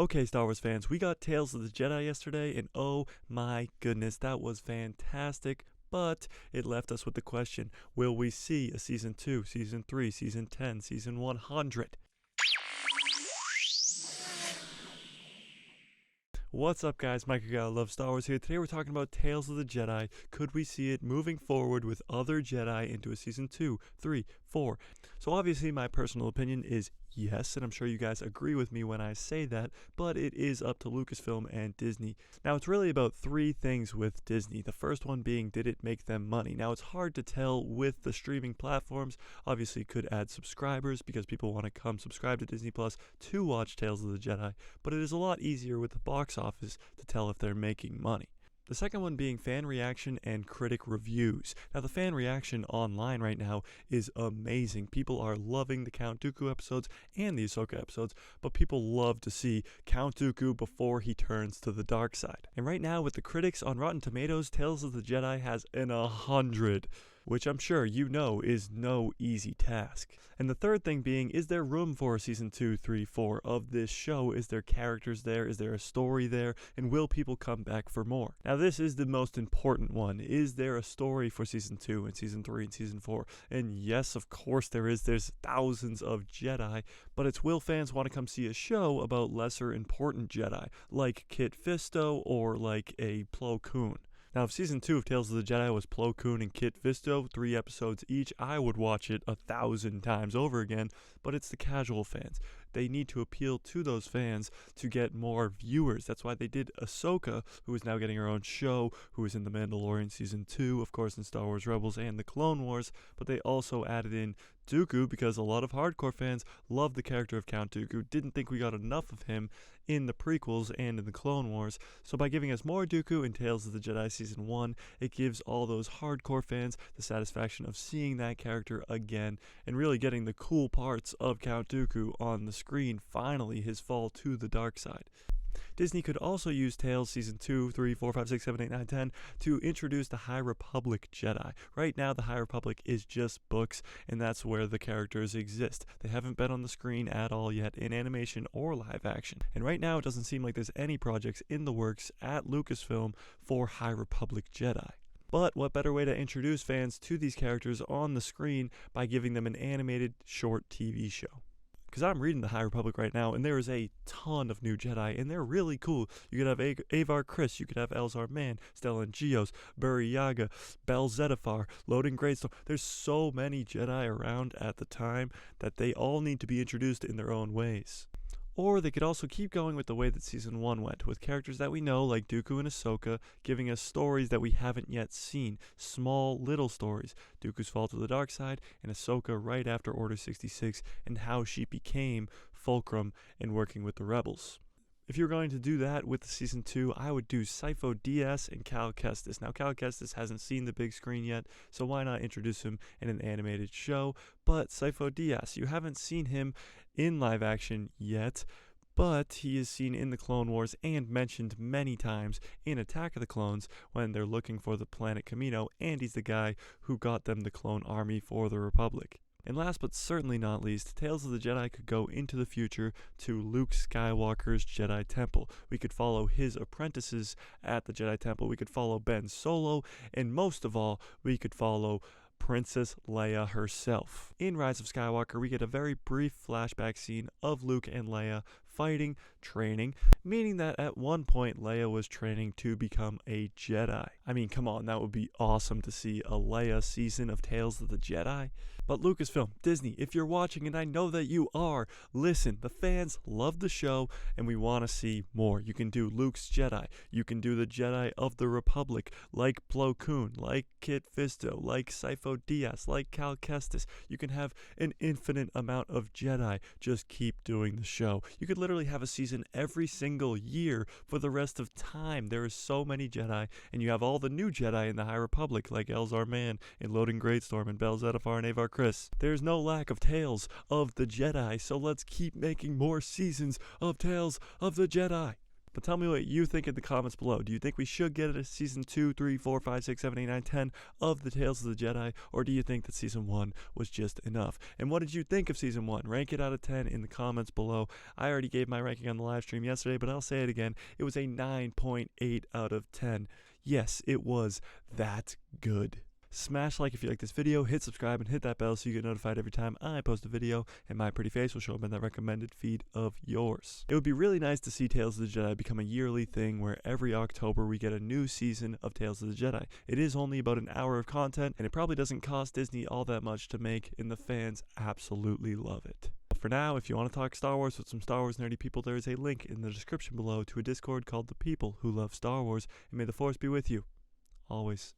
Okay, Star Wars fans, we got Tales of the Jedi yesterday, and oh my goodness, that was fantastic. But it left us with the question, will we see a Season 2, Season 3, Season 10, Season 100? What's up, guys? Mike, I love Star Wars here. Today we're talking about Tales of the Jedi. Could we see it moving forward with other Jedi into a Season 2, 3, 4? So obviously my personal opinion is yes, and I'm sure you guys agree with me when I say that, but it is up to Lucasfilm and Disney. Now, it's really about three things with Disney. The first one being, did it make them money? Now, it's hard to tell with the streaming platforms. Obviously, it could add subscribers because people want to come subscribe to Disney Plus to watch Tales of the Jedi, but it is a lot easier with the box office to tell if they're making money. The second one being fan reaction and critic reviews. Now, the fan reaction online right now is amazing. People are loving the Count Dooku episodes and the Ahsoka episodes, but people love to see Count Dooku before he turns to the dark side. And right now, with the critics on Rotten Tomatoes, Tales of the Jedi has an 100, which I'm sure you know is no easy task. And the third thing being, is there room for a Season 2, 3, 4 of this show? Is there characters there? Is there a story there? And will people come back for more? Now, this is the most important one. Is there a story for Season 2 and Season 3 and Season 4? And yes, of course there is. There's thousands of Jedi, but it's, will fans want to come see a show about lesser important Jedi, like Kit Fisto or like a Plo Koon? Now, if Season 2 of Tales of the Jedi was Plo Koon and Kit Fisto, 3 episodes each, I would watch it 1,000 times over again, but it's the casual fans. They need to appeal to those fans to get more viewers. That's why they did Ahsoka, who is now getting her own show, who is in The Mandalorian Season 2, of course in Star Wars Rebels and The Clone Wars, but they also added in Dooku because a lot of hardcore fans love the character of Count Dooku, didn't think we got enough of him in the prequels and in the Clone Wars, so by giving us more Dooku in Tales of the Jedi Season 1, it gives all those hardcore fans the satisfaction of seeing that character again and really getting the cool parts of Count Dooku on the screen, finally his fall to the dark side. Disney could also use Tales Season 2, 3, 4, 5, 6, 7, 8, 9, 10 to introduce the High Republic Jedi. Right now, the High Republic is just books, and that's where the characters exist. They haven't been on the screen at all yet in animation or live action. And right now, it doesn't seem like there's any projects in the works at Lucasfilm for High Republic Jedi. But what better way to introduce fans to these characters on the screen by giving them an animated short TV show? Because I'm reading the High Republic right now, and there is a ton of new Jedi, and they're really cool. You could have Avar Kriss, you could have Elzar Mann, Stellan Gios, Buri Yaga, Bel Zettifar, Loden Greatstorm. There's so many Jedi around at the time that they all need to be introduced in their own ways. Or they could also keep going with the way that Season 1 went, with characters that we know, like Dooku and Ahsoka, giving us stories that we haven't yet seen. Small, little stories. Dooku's fall to the dark side, and Ahsoka right after Order 66, and how she became Fulcrum in working with the Rebels. If you're going to do that with the Season 2, I would do Sifo Dyas and Cal Kestis. Now, Cal Kestis hasn't seen the big screen yet, so why not introduce him in an animated show? But Sifo Dyas, you haven't seen him in live action yet, but he is seen in the Clone Wars and mentioned many times in Attack of the Clones when they're looking for the planet Kamino, and he's the guy who got them the clone army for the Republic. And last but certainly not least, Tales of the Jedi could go into the future to Luke Skywalker's Jedi Temple. We could follow his apprentices at the Jedi Temple. We could follow Ben Solo, and most of all, we could follow Princess Leia herself. In Rise of Skywalker, we get a very brief flashback scene of Luke and Leia fighting, training, meaning that at one point Leia was training to become a Jedi. I mean, come on, that would be awesome to see a Leia season of Tales of the Jedi. But Lucasfilm, Disney, if you're watching, and I know that you are, listen, the fans love the show and we want to see more. You can do Luke's Jedi. You can do the Jedi of the Republic, like Plo Koon, like Kit Fisto, like Sifo Dyas, like Cal Kestis. You can have an infinite amount of Jedi. Just keep doing the show. You could literally have a season every single year for the rest of time. There are so many Jedi, and you have all the new Jedi in the High Republic, like Elzar Mann and Loden Greatstorm and Bel Zettifar and Avar Kriss. There's no lack of Tales of the Jedi, so let's keep making more seasons of Tales of the Jedi. But tell me what you think in the comments below. Do you think we should get a season 2, 3, 4, 5, 6, 7, 8, 9, 10 of the Tales of the Jedi? Or do you think that season 1 was just enough? And what did you think of season 1? Rank it out of 10 in the comments below. I already gave my ranking on the live stream yesterday, but I'll say it again. It was a 9.8 out of 10. Yes, it was that good. Smash like if you like this video, hit subscribe, and hit that bell so you get notified every time I post a video, and my pretty face will show up in that recommended feed of yours. It would be really nice to see Tales of the Jedi become a yearly thing where every October we get a new season of Tales of the Jedi. It is only about an hour of content, and it probably doesn't cost Disney all that much to make, and the fans absolutely love it. For now, if you want to talk Star Wars with some Star Wars nerdy people, there is a link in the description below to a Discord called The People Who Love Star Wars, and may the Force be with you. Always.